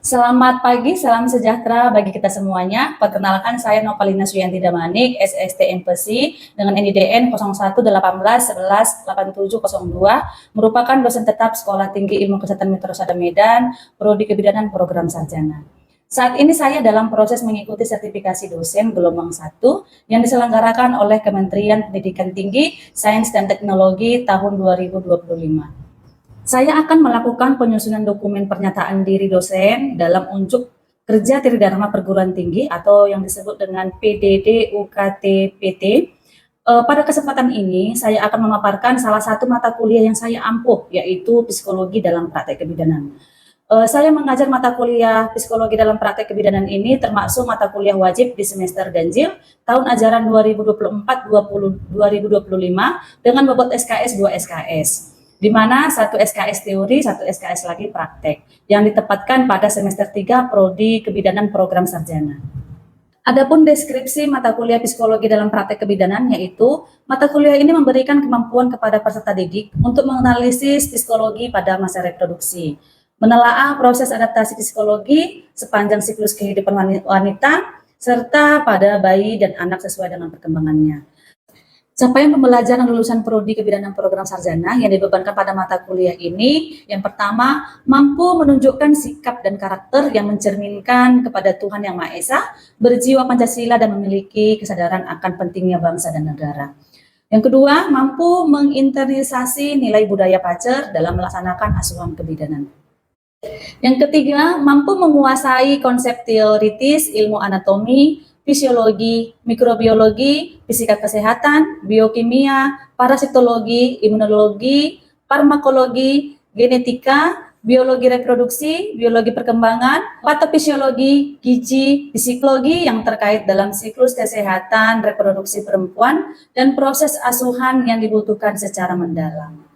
Selamat pagi, salam sejahtera bagi kita semuanya. Perkenalkan saya Nopalina Suyanti Damanik, SST MPSI dengan NIDN 0118118702, merupakan dosen tetap Sekolah Tinggi Ilmu Kesehatan Metro Sada Medan, Prodi Kebidanan Program Sarjana. Saat ini saya dalam proses mengikuti sertifikasi dosen gelombang 1 yang diselenggarakan oleh Kementerian Pendidikan Tinggi, Sains dan Teknologi tahun 2025. Saya akan melakukan penyusunan dokumen pernyataan diri dosen dalam unjuk kerja Tridharma Perguruan Tinggi atau yang disebut dengan PDD UKT-PT. Pada kesempatan ini, saya akan memaparkan salah satu mata kuliah yang saya ampuh, yaitu Psikologi dalam Praktek Kebidanan. Saya mengajar mata kuliah Psikologi dalam Praktek Kebidanan ini termasuk mata kuliah wajib di semester ganjil tahun ajaran 2024-2025 dengan bobot SKS 2 SKS. Di mana satu SKS teori, satu SKS lagi praktek, yang ditempatkan pada semester 3 Prodi Kebidanan Program Sarjana. Adapun deskripsi mata kuliah Psikologi dalam Praktek Kebidanan, yaitu mata kuliah ini memberikan kemampuan kepada peserta didik untuk menganalisis psikologi pada masa reproduksi, menelaah proses adaptasi psikologi sepanjang siklus kehidupan wanita, serta pada bayi dan anak sesuai dengan perkembangannya. Capaian pembelajaran lulusan Prodi Kebidanan Program Sarjana yang dibebankan pada mata kuliah ini, yang pertama, mampu menunjukkan sikap dan karakter yang mencerminkan kepada Tuhan Yang Maha Esa, berjiwa Pancasila dan memiliki kesadaran akan pentingnya bangsa dan negara. Yang kedua, mampu menginternalisasi nilai budaya Pacer dalam melaksanakan asuhan kebidanan. Yang ketiga, mampu menguasai konsep teoritis ilmu anatomi, fisiologi, mikrobiologi, fisika kesehatan, biokimia, parasitologi, imunologi, farmakologi, genetika, biologi reproduksi, biologi perkembangan, patofisiologi, gizi, psikologi yang terkait dalam siklus kesehatan reproduksi perempuan, dan proses asuhan yang dibutuhkan secara mendalam.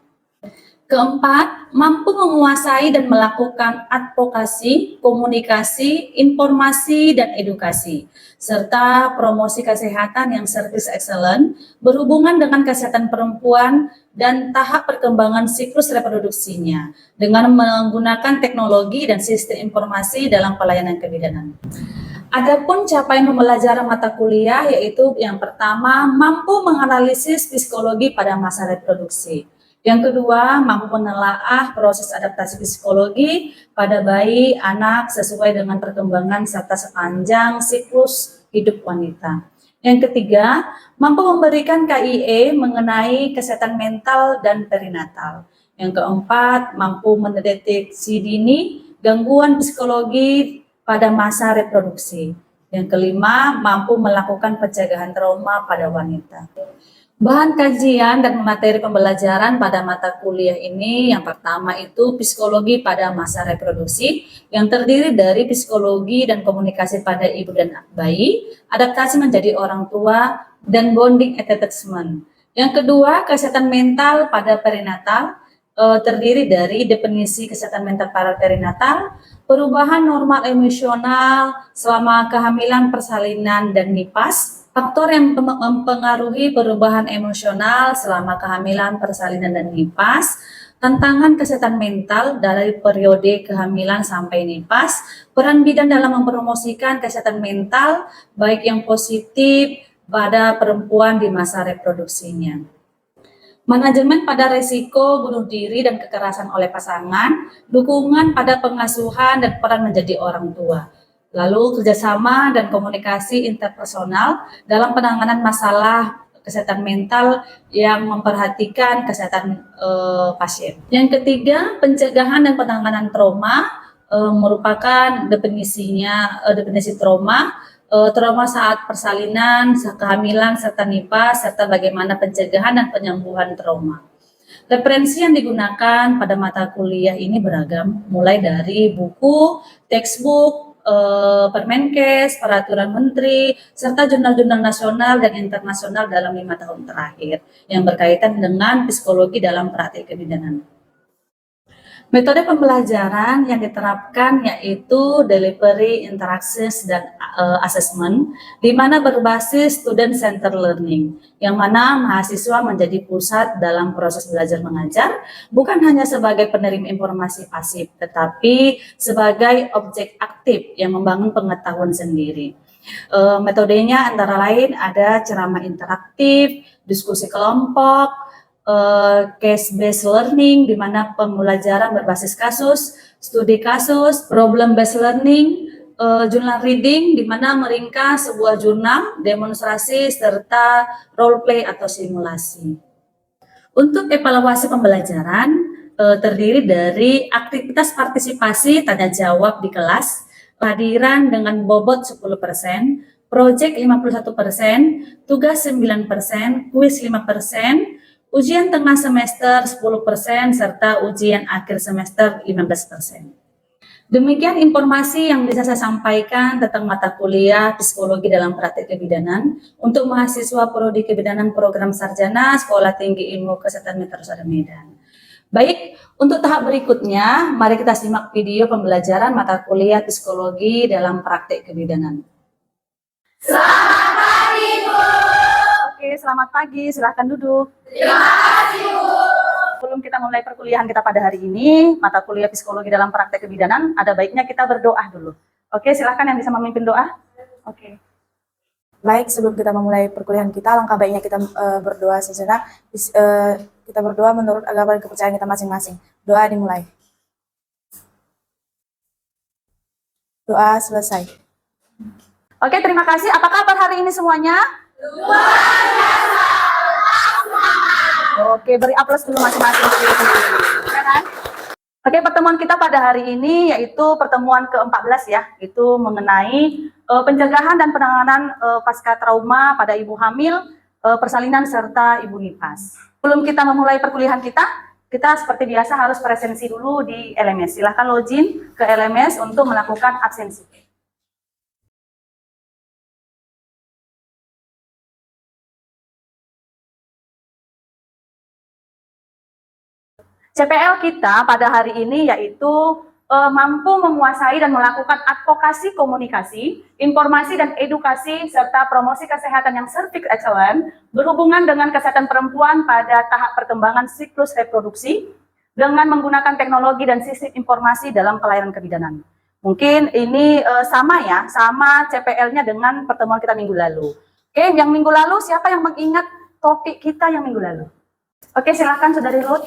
Keempat, mampu menguasai dan melakukan advokasi, komunikasi, informasi, dan edukasi, serta promosi kesehatan yang service excellent berhubungan dengan kesehatan perempuan dan tahap perkembangan siklus reproduksinya dengan menggunakan teknologi dan sistem informasi dalam pelayanan kebidanan. Adapun capaian pembelajaran mata kuliah yaitu yang pertama, mampu menganalisis psikologi pada masa reproduksi. Yang kedua, mampu menelaah proses adaptasi psikologi pada bayi, anak sesuai dengan perkembangan serta sepanjang siklus hidup wanita. Yang ketiga, mampu memberikan KIE mengenai kesehatan mental dan perinatal. Yang keempat, mampu mendeteksi dini gangguan psikologi pada masa reproduksi. Yang kelima, mampu melakukan pencegahan trauma pada wanita. Bahan kajian dan materi pembelajaran pada mata kuliah ini yang pertama itu psikologi pada masa reproduksi yang terdiri dari psikologi dan komunikasi pada ibu dan bayi, adaptasi menjadi orang tua, dan bonding attachment. Yang kedua, kesehatan mental pada perinatal terdiri dari definisi kesehatan mental pada perinatal, perubahan normal emosional selama kehamilan, persalinan, dan nifas, faktor yang mempengaruhi perubahan emosional selama kehamilan, persalinan, dan nifas, tantangan kesehatan mental dari periode kehamilan sampai nifas, peran bidan dalam mempromosikan kesehatan mental, baik yang positif pada perempuan di masa reproduksinya. Manajemen pada resiko bunuh diri dan kekerasan oleh pasangan, dukungan pada pengasuhan dan peran menjadi orang tua. Lalu kerjasama dan komunikasi interpersonal dalam penanganan masalah kesehatan mental yang memperhatikan kesehatan pasien. Yang ketiga, pencegahan dan penanganan trauma merupakan definisi trauma, trauma saat persalinan, kehamilan, serta nifas, serta bagaimana pencegahan dan penyembuhan trauma. Referensi yang digunakan pada mata kuliah ini beragam, mulai dari buku, textbook, Permenkes, peraturan menteri, serta jurnal-jurnal nasional dan internasional dalam 5 tahun terakhir yang berkaitan dengan psikologi dalam praktik kebidanan. Metode pembelajaran yang diterapkan yaitu delivery, interactions, dan assessment, di mana berbasis student center learning, yang mana mahasiswa menjadi pusat dalam proses belajar mengajar, bukan hanya sebagai penerima informasi pasif, tetapi sebagai objek aktif yang membangun pengetahuan sendiri. Metodenya antara lain ada ceramah interaktif, diskusi kelompok, case-based learning, di mana pembelajaran berbasis kasus, studi kasus, problem-based learning, journal reading, di mana meringkas sebuah jurnal, demonstrasi, serta role play atau simulasi. Untuk evaluasi pembelajaran, terdiri dari aktivitas partisipasi tanya jawab di kelas, kehadiran dengan bobot 10%, proyek 51%, tugas 9%, kuis 5%, ujian tengah semester 10%, serta ujian akhir semester 15%. Demikian informasi yang bisa saya sampaikan tentang mata kuliah Psikologi dalam Praktek Kebidanan untuk mahasiswa Prodi Kebidanan Program Sarjana Sekolah Tinggi Ilmu Kesehatan Meteorologi Medan. Baik, untuk tahap berikutnya, mari kita simak video pembelajaran mata kuliah Psikologi dalam Praktek Kebidanan. Selamat pagi, Bu. Oke, selamat pagi. Silahkan duduk. Terima kasih, Bu. Sebelum kita mulai perkuliahan kita pada hari ini, mata kuliah Psikologi dalam Praktek Kebidanan, ada baiknya kita berdoa dulu. Oke, silahkan yang bisa memimpin doa. Oke. Baik, sebelum kita memulai perkuliahan kita, langkah baiknya kita berdoa sejenak. Kita berdoa menurut agama dan kepercayaan kita masing-masing. Doa dimulai. Doa selesai. Oke, terima kasih. Apa kabar hari ini semuanya? Luar biasa. Oke, beri aplaus dulu masing-masing. Ya kan? Oke, pertemuan kita pada hari ini yaitu pertemuan ke-14 ya, itu mengenai pencegahan dan penanganan pasca trauma pada ibu hamil, persalinan serta ibu nifas. Sebelum kita memulai perkuliahan kita seperti biasa harus presensi dulu di LMS. Silahkan login ke LMS untuk melakukan absensi. CPL kita pada hari ini yaitu mampu menguasai dan melakukan advokasi komunikasi, informasi dan edukasi, serta promosi kesehatan yang certified excellent berhubungan dengan kesehatan perempuan pada tahap perkembangan siklus reproduksi dengan menggunakan teknologi dan sistem informasi dalam pelayanan kebidanan. Mungkin ini sama CPL-nya dengan pertemuan kita minggu lalu. Oke, yang minggu lalu siapa yang mengingat topik kita yang minggu lalu? Oke, silahkan Saudari Ruth.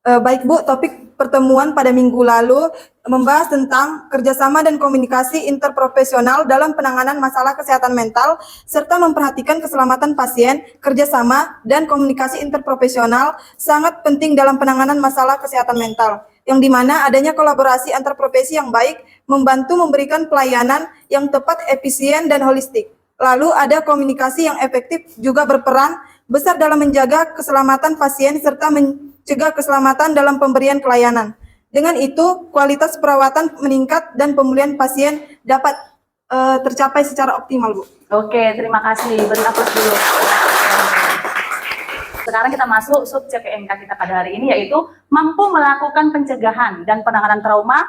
Baik Bu, topik pertemuan pada minggu lalu membahas tentang kerjasama dan komunikasi interprofesional dalam penanganan masalah kesehatan mental, serta memperhatikan keselamatan pasien. Kerjasama dan komunikasi interprofesional sangat penting dalam penanganan masalah kesehatan mental, yang dimana adanya kolaborasi antar profesi yang baik, membantu memberikan pelayanan yang tepat, efisien, dan holistik. Lalu ada komunikasi yang efektif juga berperan besar dalam menjaga keselamatan pasien serta mencegah keselamatan dalam pemberian pelayanan. Dengan itu, kualitas perawatan meningkat dan pemulihan pasien dapat tercapai secara optimal, Bu. Oke, terima kasih. Beri aplaus dulu. Sekarang kita masuk sub CPNK kita pada hari ini, yaitu mampu melakukan pencegahan dan penanganan trauma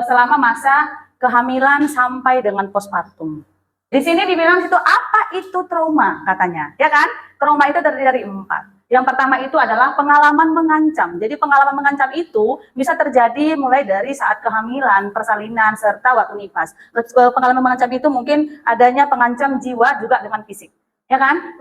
selama masa kehamilan sampai dengan postpartum. Di sini dibilang situ apa itu trauma katanya, ya kan? Trauma itu terdiri dari 4. Yang pertama itu adalah pengalaman mengancam. Jadi pengalaman mengancam itu bisa terjadi mulai dari saat kehamilan, persalinan, serta waktu nifas. Pengalaman mengancam itu mungkin adanya pengancam jiwa juga dengan fisik. Ya kan?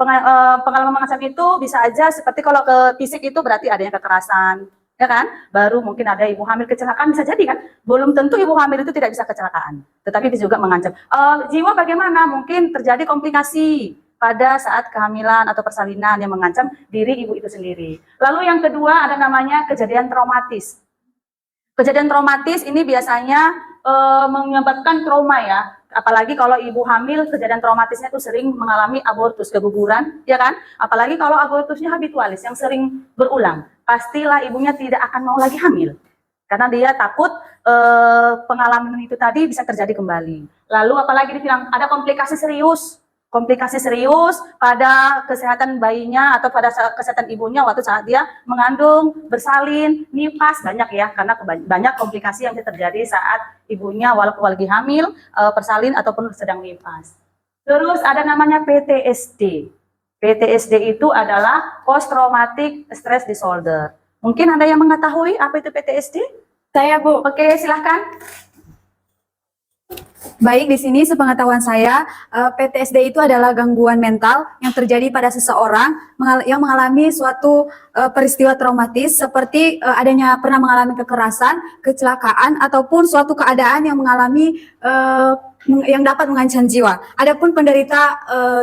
Pengalaman mengancam itu bisa aja seperti kalau ke fisik itu berarti adanya kekerasan. Ya kan? Baru mungkin ada ibu hamil kecelakaan, bisa jadi kan? Belum tentu ibu hamil itu tidak bisa kecelakaan. Tetapi bisa juga mengancam. Jiwa bagaimana? Mungkin terjadi komplikasi pada saat kehamilan atau persalinan yang mengancam diri ibu itu sendiri. Lalu yang kedua ada namanya kejadian traumatis. Kejadian traumatis ini biasanya menyebabkan trauma ya. Apalagi kalau ibu hamil, kejadian traumatisnya itu sering mengalami abortus, keguguran, ya kan? Apalagi kalau abortusnya habitualis, yang sering berulang. Pastilah ibunya tidak akan mau lagi hamil. Karena dia takut pengalaman itu tadi bisa terjadi kembali. Lalu apalagi dibilang ada komplikasi serius. komplikasi serius pada kesehatan bayinya atau pada kesehatan ibunya waktu saat dia mengandung, bersalin, nifas, banyak ya, karena banyak komplikasi yang terjadi saat ibunya walaupun lagi hamil, bersalin ataupun sedang nifas. Terus ada namanya PTSD. PTSD itu adalah Post Traumatic Stress Disorder. Mungkin ada yang mengetahui apa itu PTSD? Saya, Bu. Oke, silahkan. Baik, di sini sepengetahuan saya, PTSD itu adalah gangguan mental yang terjadi pada seseorang yang mengalami suatu peristiwa traumatis seperti adanya pernah mengalami kekerasan, kecelakaan, ataupun suatu keadaan yang mengalami yang dapat mengancam jiwa. Adapun penderita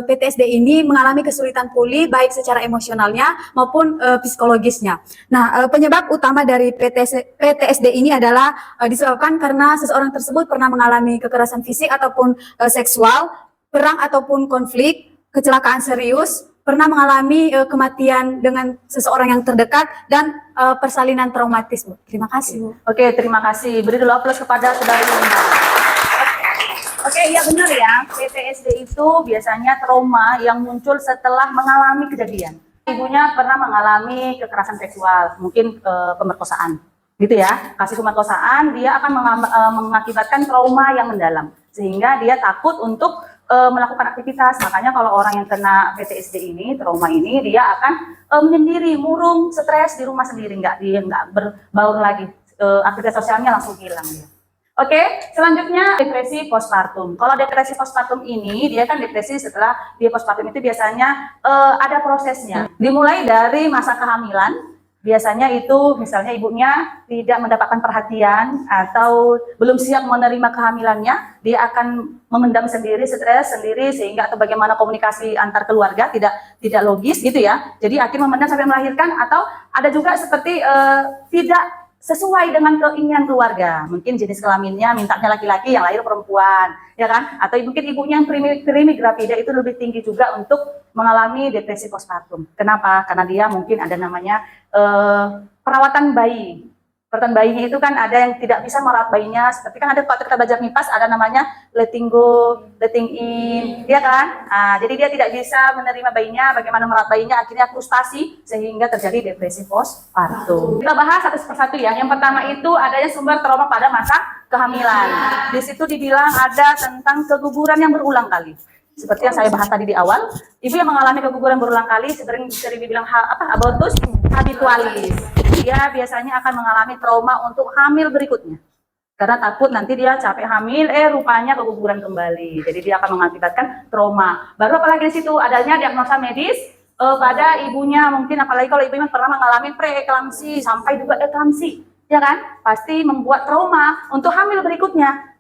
PTSD ini mengalami kesulitan pulih baik secara emosionalnya maupun psikologisnya. Nah, penyebab utama dari PTSD ini adalah disebabkan karena seseorang tersebut pernah mengalami kekerasan fisik ataupun seksual, perang ataupun konflik, kecelakaan serius, pernah mengalami kematian dengan seseorang yang terdekat, dan persalinan traumatis, Bu. Terima kasih, Bu. Oke, terima kasih. Beri dulu aplaus kepada saudari Linda. Oke, iya benar ya. PTSD itu biasanya trauma yang muncul setelah mengalami kejadian. Ibunya pernah mengalami kekerasan seksual, mungkin pemerkosaan, gitu ya. Kasus pemerkosaan, dia akan mengakibatkan trauma yang mendalam, sehingga dia takut untuk melakukan aktivitas. Makanya kalau orang yang kena PTSD ini, trauma ini, dia akan menyendiri, murung, stres di rumah sendiri, dia nggak berbaur lagi, aktivitas sosialnya langsung hilang ya. Oke, selanjutnya depresi postpartum. Kalau depresi postpartum ini, dia kan depresi setelah dia postpartum itu biasanya ada prosesnya. Dimulai dari masa kehamilan, biasanya itu misalnya ibunya tidak mendapatkan perhatian atau belum siap menerima kehamilannya, dia akan memendam sendiri, stres sendiri, sehingga atau bagaimana komunikasi antar keluarga tidak logis gitu ya. Jadi akhirnya memendam sampai melahirkan, atau ada juga seperti tidak sesuai dengan keinginan keluarga. Mungkin jenis kelaminnya mintanya laki-laki, yang lahir perempuan, ya kan? Atau mungkin ibunya yang primigravida itu lebih tinggi juga untuk mengalami depresi postpartum. Kenapa? Karena dia mungkin ada namanya perawatan bayi. Perawatan bayinya itu kan ada yang tidak bisa merawat bayinya, seperti kan ada waktu kita belajar MIPAS ada namanya letting go, letting in, ya kan? Nah, jadi dia tidak bisa menerima bayinya, bagaimana merawat bayinya, akhirnya frustasi sehingga terjadi depresi postpartum. Kita bahas satu persatu ya. Yang pertama itu adanya sumber trauma pada masa kehamilan. Di situ dibilang ada tentang keguguran yang berulang kali. Seperti yang saya bahas tadi di awal, ibu yang mengalami keguguran berulang kali sering bisa dibilang abortus habitualis. Dia biasanya akan mengalami trauma untuk hamil berikutnya. Karena takut nanti dia capek hamil, rupanya keguguran kembali. Jadi dia akan mengakibatkan trauma. Baru apalagi di situ adanya diagnosa medis pada ibunya, mungkin apalagi kalau ibunya pernah mengalami preeklamsi sampai juga eklamsi, ya kan? Pasti membuat trauma untuk hamil berikutnya.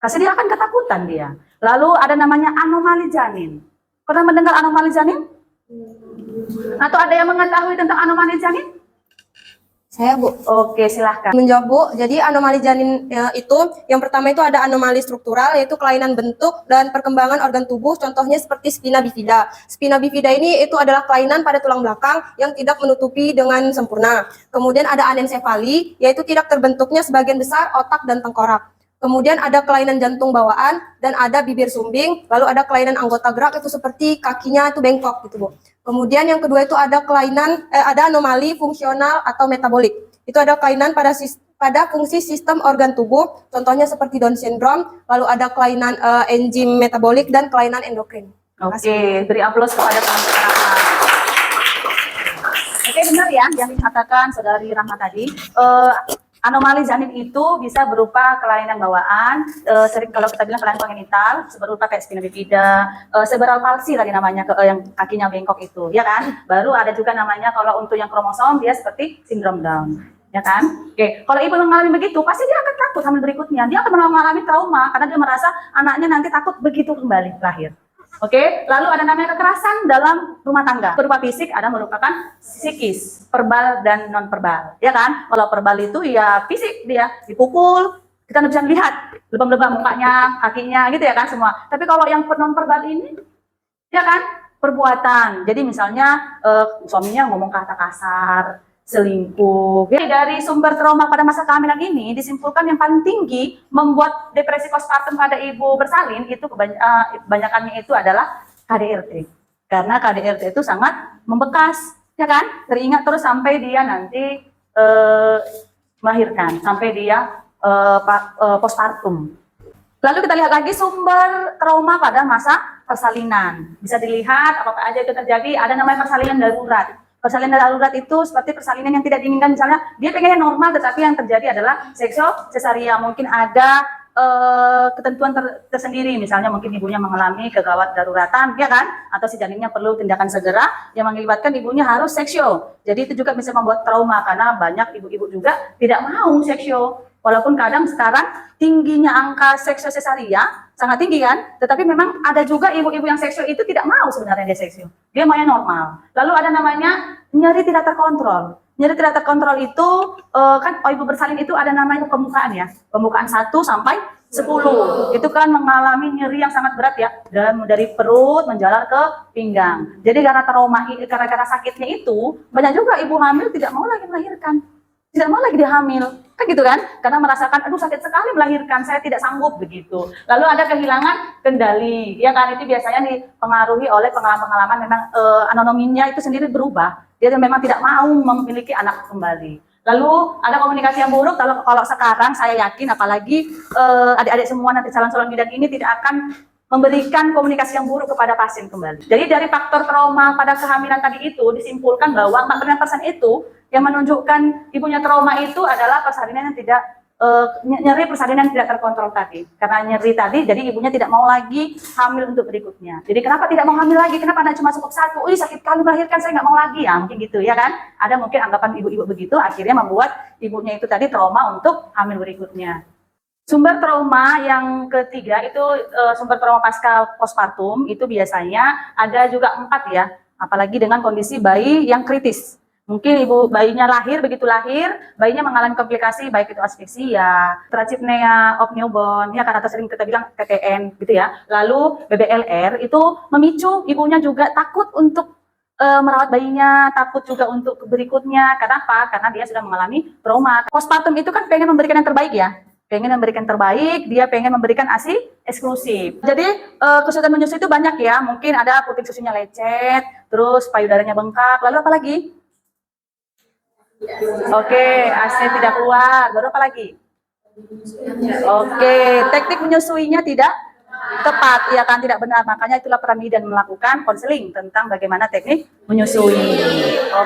Kasih dia akan ketakutan dia. Lalu ada namanya anomali janin. Pernah mendengar anomali janin? Atau ada yang mengetahui tentang anomali janin? Saya, Bu. Oke, silahkan. Menjawab, Bu. Jadi anomali janin itu, yang pertama itu ada anomali struktural, yaitu kelainan bentuk dan perkembangan organ tubuh, contohnya seperti spina bifida. Spina bifida ini itu adalah kelainan pada tulang belakang yang tidak menutupi dengan sempurna. Kemudian ada anencefali, yaitu tidak terbentuknya sebagian besar otak dan tengkorak. Kemudian ada kelainan jantung bawaan dan ada bibir sumbing, lalu ada kelainan anggota gerak itu seperti kakinya itu bengkok gitu, Bu. Kemudian yang kedua itu ada kelainan ada anomali fungsional atau metabolik. Itu ada kelainan pada fungsi sistem organ tubuh, contohnya seperti Down syndrome, lalu ada kelainan enzim metabolik dan kelainan endokrin. Oke, beri aplaus kepada teman-teman. Oke, benar ya yang dikatakan saudari Rahma tadi. Anomali janin itu bisa berupa kelainan bawaan, sering kalau kita bilang kelainan kongenital, berupa kayak spina bifida, cerebral palsy lagi namanya, yang kakinya bengkok itu, ya kan? Baru ada juga namanya kalau untuk yang kromosom dia seperti sindrom Down, ya kan? Oke, kalau ibu mengalami begitu, pasti dia akan takut hamil berikutnya, dia akan mengalami trauma karena dia merasa anaknya nanti takut begitu kembali lahir. Oke, lalu ada namanya kekerasan dalam rumah tangga. Berupa fisik, ada merupakan psikis, verbal dan non verbal, ya kan? Kalau verbal itu ya fisik, dia dipukul, kita nggak bisa melihat lebam-lebam mukanya, kakinya, gitu ya kan semua. Tapi kalau yang non verbal ini, ya kan, perbuatan. Jadi misalnya suaminya ngomong kata kasar, selingkuh. Jadi dari sumber trauma pada masa kehamilan ini disimpulkan yang paling tinggi membuat depresi postpartum pada ibu bersalin itu kebanyakannya itu adalah KDRT. Karena KDRT itu sangat membekas, ya kan? Teringat terus sampai dia nanti melahirkan, sampai dia postpartum. Lalu kita lihat lagi sumber trauma pada masa persalinan. Bisa dilihat apa aja itu terjadi, ada namanya persalinan darurat. Persalinan darurat itu seperti persalinan yang tidak diinginkan, misalnya dia pengennya normal tetapi yang terjadi adalah sesaria. Mungkin ada ketentuan tersendiri, misalnya mungkin ibunya mengalami kegawat daruratan, ya kan? Atau si janinnya perlu tindakan segera yang mengakibatkan ibunya harus seksio. Jadi itu juga bisa membuat trauma karena banyak ibu-ibu juga tidak mau seksio. Walaupun kadang sekarang tingginya angka seksio sesaria sangat tinggi kan, tetapi memang ada juga ibu-ibu yang seksio itu tidak mau sebenarnya dia seksio. Dia maunya normal. Lalu ada namanya nyeri tidak terkontrol. Nyeri tidak terkontrol itu kan ibu bersalin itu ada namanya pembukaan ya. Pembukaan 1 sampai 10. Itu kan mengalami nyeri yang sangat berat ya. Dan dari perut menjalar ke pinggang. Jadi karena trauma, gara-gara sakitnya itu banyak juga ibu hamil tidak mau lagi melahirkan. Tidak mau lagi dia hamil, kan gitu kan? Karena merasakan, aduh sakit sekali melahirkan, saya tidak sanggup begitu. Lalu ada kehilangan kendali, ya kan? Itu biasanya dipengaruhi oleh pengalaman-pengalaman memang anonominya itu sendiri berubah. Dia memang tidak mau memiliki anak kembali. Lalu ada komunikasi yang buruk. Kalau sekarang saya yakin, apalagi adik-adik semua nanti calon-calon bidan ini tidak akan memberikan komunikasi yang buruk kepada pasien kembali. Jadi dari faktor trauma pada kehamilan tadi itu disimpulkan bahwa 49% itu yang menunjukkan ibunya trauma itu adalah persalinan yang tidak nyeri persalinan yang tidak terkontrol tadi. Karena nyeri tadi, jadi ibunya tidak mau lagi hamil untuk berikutnya. Jadi kenapa tidak mau hamil lagi? Kenapa anak cuma cukup 1? Ih sakit kali melahirkan, saya nggak mau lagi ya, mungkin gitu ya kan? Ada mungkin anggapan ibu-ibu begitu, akhirnya membuat ibunya itu tadi trauma untuk hamil berikutnya. Sumber trauma yang ketiga itu sumber trauma pasca postpartum itu biasanya ada juga 4 ya, apalagi dengan kondisi bayi yang kritis. Mungkin ibu bayinya begitu lahir, bayinya mengalami komplikasi baik itu asfiksia, trachipnea of newborn, ya kan, atau sering kita bilang TTN gitu ya. Lalu BBLR itu memicu ibunya juga takut untuk merawat bayinya, takut juga untuk berikutnya. Kenapa? Karena dia sudah mengalami trauma. Postpartum itu kan pengen memberikan yang terbaik ya. Pengen memberikan terbaik, dia pengen memberikan ASI eksklusif. Jadi kesulitan menyusui itu banyak ya. Mungkin ada puting susunya lecet, terus payudaranya bengkak, lalu apa lagi? Oke, ASI tidak keluar. Baru apa lagi? Oke, teknik menyusuinya tidak tepat, ya kan, tidak benar. Makanya itulah peran bidan melakukan konseling tentang bagaimana teknik menyusui.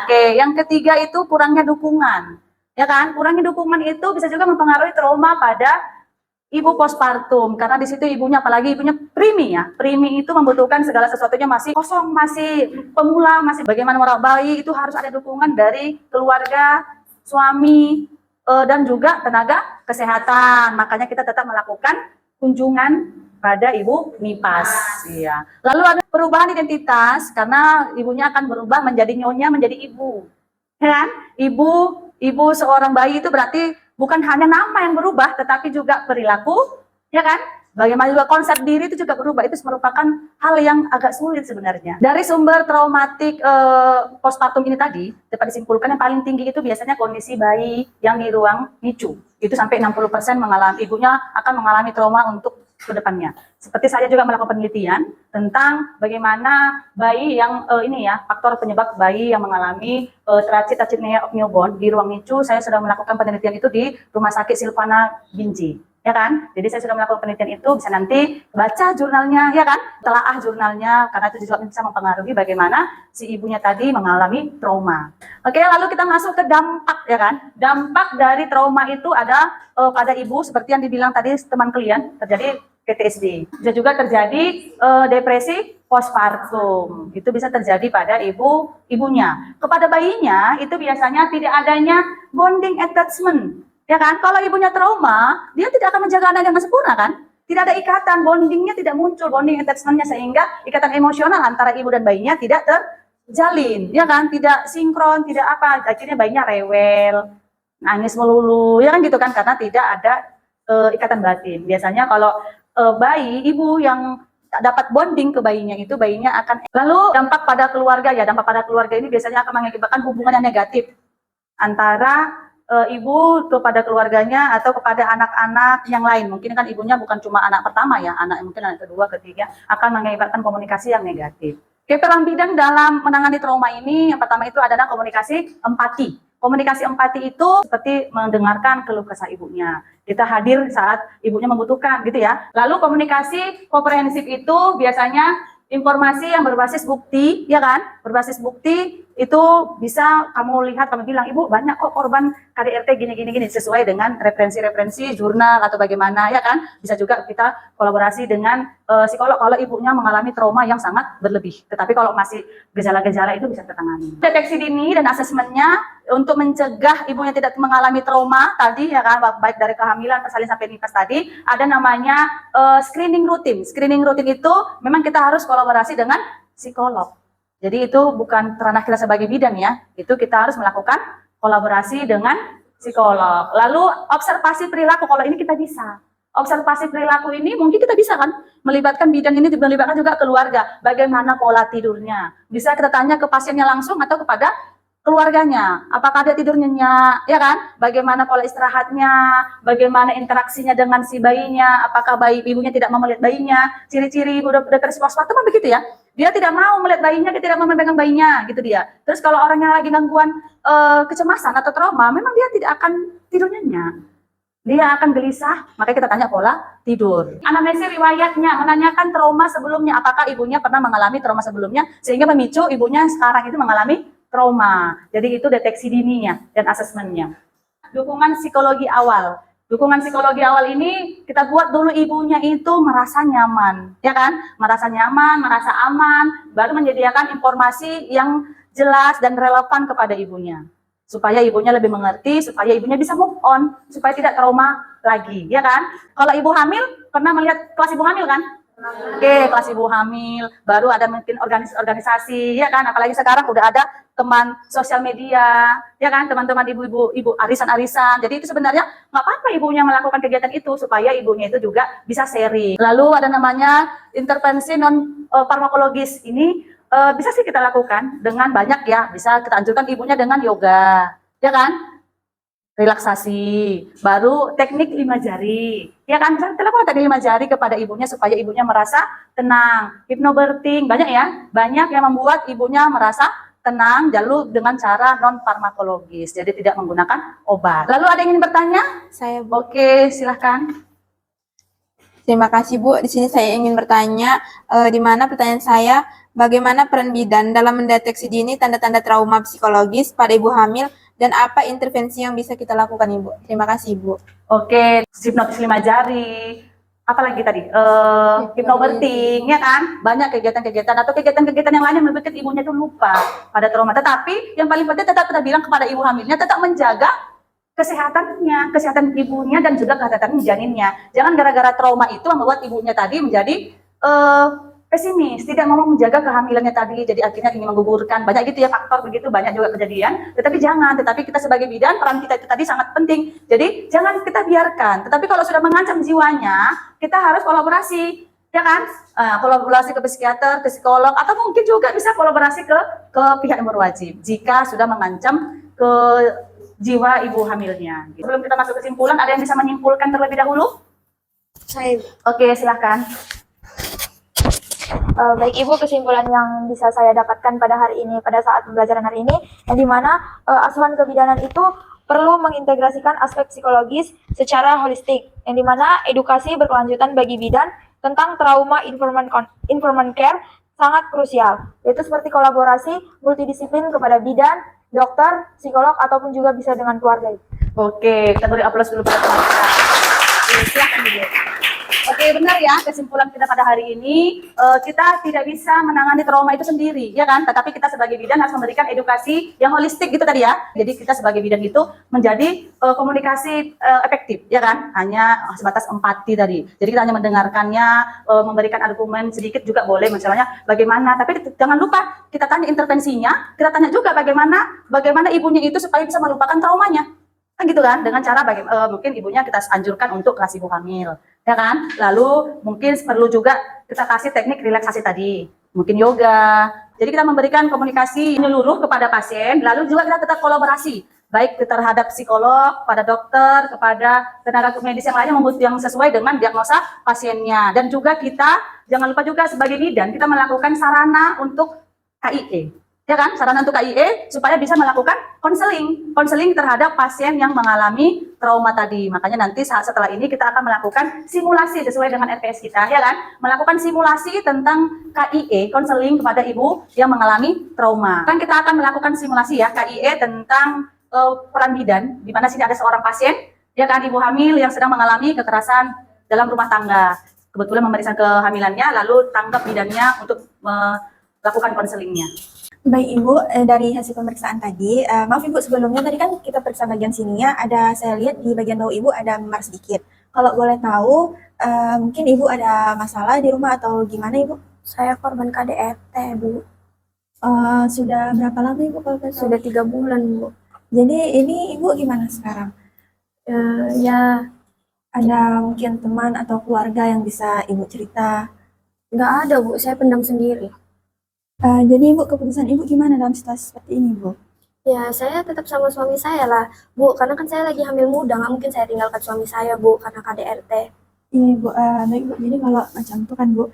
Oke, yang ketiga itu kurangnya dukungan. Ya kan, kurangnya dukungan itu bisa juga mempengaruhi trauma pada ibu postpartum, karena di situ ibunya, apalagi ibunya primi ya. Primi itu membutuhkan segala sesuatunya masih kosong, masih pemula, masih bagaimana merawat bayi, itu harus ada dukungan dari keluarga, suami, dan juga tenaga kesehatan. Makanya kita tetap melakukan kunjungan pada ibu nipas. Ya. Lalu ada perubahan identitas, karena ibunya akan berubah menjadi nyonya, menjadi ibu. Ya kan? Ibu seorang bayi itu berarti bukan hanya nama yang berubah, tetapi juga perilaku, ya kan? Bagaimana juga konsep diri itu juga berubah. Itu merupakan hal yang agak sulit sebenarnya. Dari sumber traumatik postpartum ini tadi, dapat disimpulkan yang paling tinggi itu biasanya kondisi bayi yang di ruang NICU. Itu sampai 60% ibunya akan mengalami trauma untuk kedepannya. Seperti saya juga melakukan penelitian tentang bagaimana bayi yang faktor penyebab bayi yang mengalami trachipnea of newborn di ruang NICU. Saya sudah melakukan penelitian itu di Rumah Sakit Silvana Binji, ya kan? Jadi saya sudah melakukan penelitian itu, bisa nanti baca jurnalnya, ya kan? Telaah jurnalnya, karena itu juga bisa mempengaruhi bagaimana si ibunya tadi mengalami trauma. Oke, lalu kita masuk ke dampak, ya kan? Dampak dari trauma itu ada pada ibu, seperti yang dibilang tadi teman kalian, terjadi PTSD. Bisa juga terjadi depresi postpartum. Itu bisa terjadi pada ibunya. Kepada bayinya itu biasanya tidak adanya bonding attachment. Ya kan? Kalau ibunya trauma, dia tidak akan menjaga anak dengan sempurna kan? Tidak ada ikatan, bondingnya tidak muncul, bonding attachment-nya, sehingga ikatan emosional antara ibu dan bayinya tidak terjalin, ya kan? Tidak sinkron, tidak apa, akhirnya bayinya rewel, nangis melulu, ya kan gitu kan? Karena tidak ada ikatan batin. Biasanya kalau ibu yang dapat bonding ke bayinya itu, bayinya akan. Lalu dampak pada keluarga ya, dampak pada keluarga ini biasanya akan mengakibatkan hubungan yang negatif. antara ibu kepada keluarganya atau kepada anak-anak yang lain. Mungkin kan ibunya bukan cuma anak pertama ya, mungkin anak kedua, ketiga, akan mengakibatkan komunikasi yang negatif. Oke, peran bidan dalam menangani trauma ini, yang pertama itu adalah komunikasi empati. Komunikasi empati itu seperti mendengarkan keluh kesah ibunya. Kita hadir saat ibunya membutuhkan gitu ya. Lalu komunikasi komprehensif itu biasanya informasi yang berbasis bukti, ya kan? Berbasis bukti itu bisa kamu lihat, kamu bilang, ibu banyak kok korban KDRT gini, sesuai dengan referensi-referensi jurnal atau bagaimana, ya kan? Bisa juga kita kolaborasi dengan psikolog kalau ibunya mengalami trauma yang sangat berlebih. Tetapi kalau masih gejala-gejala itu bisa tertangani. Deteksi dini dan asesmennya untuk mencegah ibunya tidak mengalami trauma tadi, ya kan? Baik dari kehamilan, persalin sampai nifas tadi, ada namanya screening rutin. Screening rutin itu memang kita harus kolaborasi dengan psikolog. Jadi itu bukan ranah kita sebagai bidan ya, itu kita harus melakukan kolaborasi dengan psikolog. Lalu observasi perilaku, kalau ini kita bisa. Observasi perilaku ini mungkin kita bisa kan melibatkan bidan ini, melibatkan juga keluarga. Bagaimana pola tidurnya? Bisa kita tanya ke pasiennya langsung atau kepada keluarganya. Apakah dia tidur nyenyak, ya kan? Bagaimana pola istirahatnya? Bagaimana interaksinya dengan si bayinya? Apakah ibunya tidak mau melihat bayinya? Ciri-ciri udah krisis postpartum begitu ya? Dia tidak mau melihat bayinya, dia tidak mau memegang bayinya, gitu dia. Terus kalau orangnya lagi gangguan kecemasan atau trauma, memang dia tidak akan tidur nyenyak. Dia akan gelisah, makanya kita tanya pola tidur. Anamnesis riwayatnya, menanyakan trauma sebelumnya, apakah ibunya pernah mengalami trauma sebelumnya, sehingga memicu ibunya sekarang itu mengalami trauma. Jadi itu deteksi dininya dan asesmennya. Dukungan psikologi awal. Dukungan psikologi awal ini kita buat dulu ibunya itu merasa nyaman, ya kan? Merasa nyaman, merasa aman, baru menyediakan informasi yang jelas dan relevan kepada ibunya. Supaya ibunya lebih mengerti, supaya ibunya bisa move on, supaya tidak trauma lagi, ya kan? Kalau ibu hamil, pernah melihat kelas ibu hamil kan? Oke, kelas ibu hamil, baru ada mungkin organisasi, ya kan? Apalagi sekarang udah ada teman sosial media, ya kan? Teman-teman ibu arisan-arisan. Jadi itu sebenarnya nggak apa-apa ibunya melakukan kegiatan itu supaya ibunya itu juga bisa sharing. Lalu ada namanya intervensi non farmakologis. Ini bisa sih kita lakukan dengan banyak ya. Bisa kita anjurkan ibunya dengan yoga, ya kan? Relaksasi, baru teknik 5 jari, ya kan? Kita lakukan teknik 5 jari kepada ibunya supaya ibunya merasa tenang. Hypnobirthing, banyak ya, banyak yang membuat ibunya merasa tenang, lalu dengan cara non farmakologis, jadi tidak menggunakan obat. Lalu ada yang ingin bertanya? Saya, Bu. Oke, silahkan. Terima kasih, Bu. Di sini saya ingin bertanya, di mana pertanyaan saya, bagaimana peran bidan dalam mendeteksi dini tanda-tanda trauma psikologis pada ibu hamil dan apa intervensi yang bisa kita lakukan, Ibu? Terima kasih, Ibu. Oke, hipnotis 5 jari. Apalagi tadi? Hypnobirthing, ya kan? Banyak kegiatan-kegiatan atau kegiatan-kegiatan yang lain yang membuat ibunya itu lupa pada trauma. Tetapi yang paling penting tetap kita bilang kepada ibu hamilnya, tetap menjaga kesehatannya, kesehatan ibunya dan juga kesehatan janinnya. Jangan gara-gara trauma itu membuat ibunya tadi menjadi pesimis, tidak mau menjaga kehamilannya tadi, jadi akhirnya ingin menggugurkan. Banyak gitu ya faktor begitu, banyak juga kejadian. Tetapi kita sebagai bidan, peran kita itu tadi sangat penting. Jadi jangan kita biarkan. Tetapi kalau sudah mengancam jiwanya, kita harus kolaborasi, ya kan? Kolaborasi ke psikiater, ke psikolog, atau mungkin juga bisa kolaborasi ke pihak yang berwajib jika sudah mengancam ke jiwa ibu hamilnya. Sebelum kita masuk kesimpulan, ada yang bisa menyimpulkan terlebih dahulu? Saya, Oke, silahkan. baik Ibu, kesimpulan yang bisa saya dapatkan pada hari ini, pada saat pembelajaran hari ini, yang dimana asuhan kebidanan itu perlu mengintegrasikan aspek psikologis secara holistik, yang dimana edukasi berkelanjutan bagi bidan tentang trauma informan care sangat krusial, yaitu seperti kolaborasi multidisiplin kepada bidan, dokter, psikolog, ataupun juga bisa dengan keluarga. Oke, kita beri aplaus dulu pada teman-teman. Oke, silahkan dulu. Oke, benar ya, kesimpulan kita pada hari ini, kita tidak bisa menangani trauma itu sendiri, ya kan? Tetapi kita sebagai bidan harus memberikan edukasi yang holistik gitu tadi ya. Jadi kita sebagai bidan itu menjadi komunikasi efektif, ya kan? Hanya sebatas empati tadi. Jadi kita hanya mendengarkannya, memberikan argumen sedikit juga boleh, misalnya bagaimana. Tapi jangan lupa kita tanya intervensinya, kita tanya juga bagaimana ibunya itu supaya bisa melupakan traumanya. Kan gitu kan, dengan cara mungkin ibunya kita anjurkan untuk kelas ibu hamil, ya kan? Lalu mungkin perlu juga kita kasih teknik relaksasi tadi, mungkin yoga. Jadi kita memberikan komunikasi menyeluruh kepada pasien, lalu juga kita tetap kolaborasi baik terhadap psikolog, pada dokter, kepada tenaga medis yang lainnya yang sesuai dengan diagnosa pasiennya. Dan juga kita jangan lupa juga sebagai bidan kita melakukan sarana untuk KIE. Ya kan, sarana untuk KIE supaya bisa melakukan konseling terhadap pasien yang mengalami trauma tadi. Makanya nanti setelah ini kita akan melakukan simulasi sesuai dengan RPS kita, ya kan? Melakukan simulasi tentang KIE, konseling kepada ibu yang mengalami trauma. Kan kita akan melakukan simulasi ya KIE tentang peran bidan, di mana sini ada seorang pasien, ya kan, ibu hamil yang sedang mengalami kekerasan dalam rumah tangga. Kebetulan memeriksa kehamilannya, lalu tanggap bidannya untuk melakukan konselingnya. Baik Ibu, dari hasil pemeriksaan tadi, maaf Ibu sebelumnya tadi kan kita periksa bagian sininya, saya lihat di bagian bawah Ibu ada memar sedikit. Kalau boleh tahu, mungkin Ibu ada masalah di rumah atau gimana Ibu? Saya korban KDRT, Bu. Sudah berapa lama Ibu kalau boleh tahu? Sudah 3 bulan, Bu. Jadi ini Ibu gimana sekarang? Ya, Ada mungkin teman atau keluarga yang bisa Ibu cerita? nggak ada, Bu. Saya pendam sendiri. Jadi Ibu, keputusan Ibu gimana dalam situasi seperti ini Bu? Ya, saya tetap sama suami saya lah, Bu. Karena kan saya lagi hamil muda, nggak mungkin saya tinggalkan suami saya, Bu, karena KDRT. Iya Bu, baik Bu. Jadi kalau macam itu kan Bu,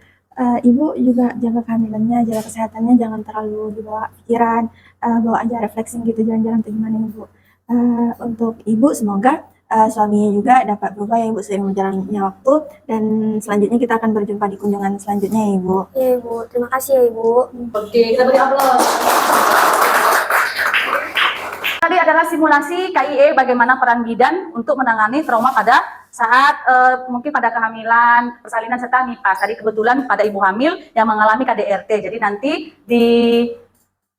Ibu juga jaga kehamilannya, jaga kesehatannya, jangan terlalu dibawa pikiran, bawa aja refleksing gitu, jalan-jalan atau gimana Ibu. Untuk Ibu semoga suaminya juga dapat berubah ya Ibu seiring berjalannya waktu, dan selanjutnya kita akan berjumpa di kunjungan selanjutnya ya Ibu. Iya, Ibu. Terima kasih ya, Ibu. Oke, kita beri aplaus. Tadi adalah simulasi KIE bagaimana peran bidan untuk menangani trauma pada saat mungkin pada kehamilan, persalinan serta NIPAS. Tadi kebetulan pada ibu hamil yang mengalami KDRT. Jadi nanti di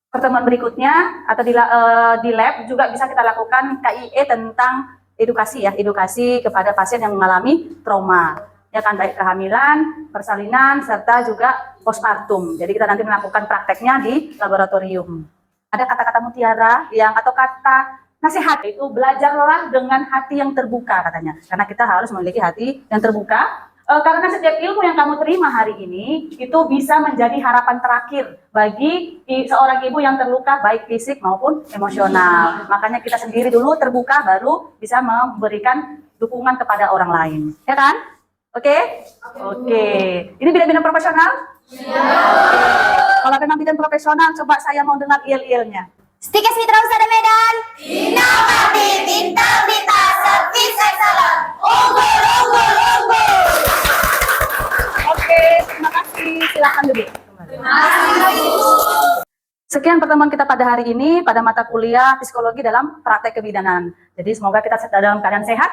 pertemuan berikutnya atau di lab juga bisa kita lakukan KIE tentang edukasi kepada pasien yang mengalami trauma. Ya kan, baik kehamilan, persalinan, serta juga postpartum. Jadi kita nanti melakukan prakteknya di laboratorium. Ada kata-kata mutiara atau kata nasihat, itu belajarlah dengan hati yang terbuka katanya. Karena kita harus memiliki hati yang terbuka. Karena setiap ilmu yang kamu terima hari ini itu bisa menjadi harapan terakhir bagi seorang ibu yang terluka baik fisik maupun emosional. Makanya kita sendiri dulu terbuka baru bisa memberikan dukungan kepada orang lain. Ya kan? Oke? Oke. Ini bidan-bidan profesional? Kalau memang bidan profesional, coba saya mau dengar il-ilnya. Stikes Mitra Usaha Medan. Inovatif, integritas, servis excellent. Unggul, unggul, unggul. Oke, terima kasih. Silakan duduk. Terima kasih. Sekian pertemuan kita pada hari ini pada mata kuliah psikologi dalam praktek kebidanan. Jadi semoga kita dalam keadaan sehat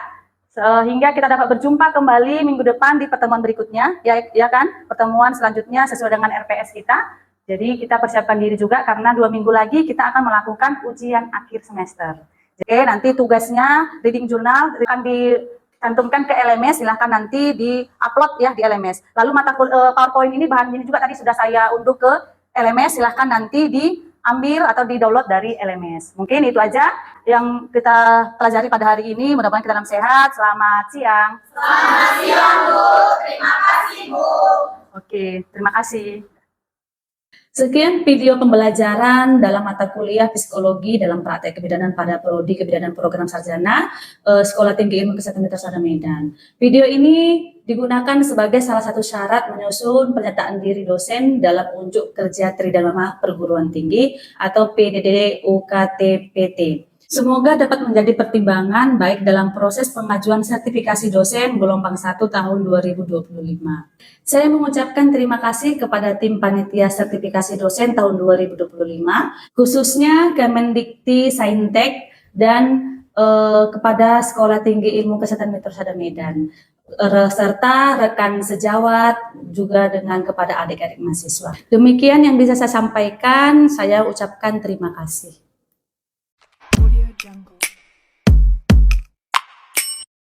sehingga kita dapat berjumpa kembali minggu depan di pertemuan berikutnya, ya kan? Pertemuan selanjutnya sesuai dengan RPS kita. Jadi kita persiapkan diri juga karena 2 minggu lagi kita akan melakukan ujian akhir semester. Oke, nanti tugasnya reading journal akan dicantumkan ke LMS, silahkan nanti di-upload ya di LMS. Lalu PowerPoint ini bahan ini juga tadi sudah saya unduh ke LMS, silahkan nanti diambil atau di-download dari LMS. Mungkin itu aja yang kita pelajari pada hari ini. Mudah-mudahan kita dalam sehat. Selamat siang. Selamat siang, Bu. Terima kasih, Bu. Oke, terima kasih. Sekian video pembelajaran dalam mata kuliah psikologi dalam praktek kebidanan pada prodi kebidanan program sarjana Sekolah Tinggi Ilmu Kesehatan Metersada Medan. Video ini digunakan sebagai salah satu syarat menyusun pernyataan diri dosen dalam unjuk kerja Tridharma Perguruan Tinggi atau PDD UKT-PT. Semoga dapat menjadi pertimbangan baik dalam proses pengajuan sertifikasi dosen gelombang 1 tahun 2025. Saya mengucapkan terima kasih kepada tim panitia sertifikasi dosen tahun 2025, khususnya Kemendikti Saintek dan kepada Sekolah Tinggi Ilmu Kesehatan Metersada Medan, serta rekan sejawat juga dengan kepada adik-adik mahasiswa. Demikian yang bisa saya sampaikan, saya ucapkan terima kasih. Audio Jungle.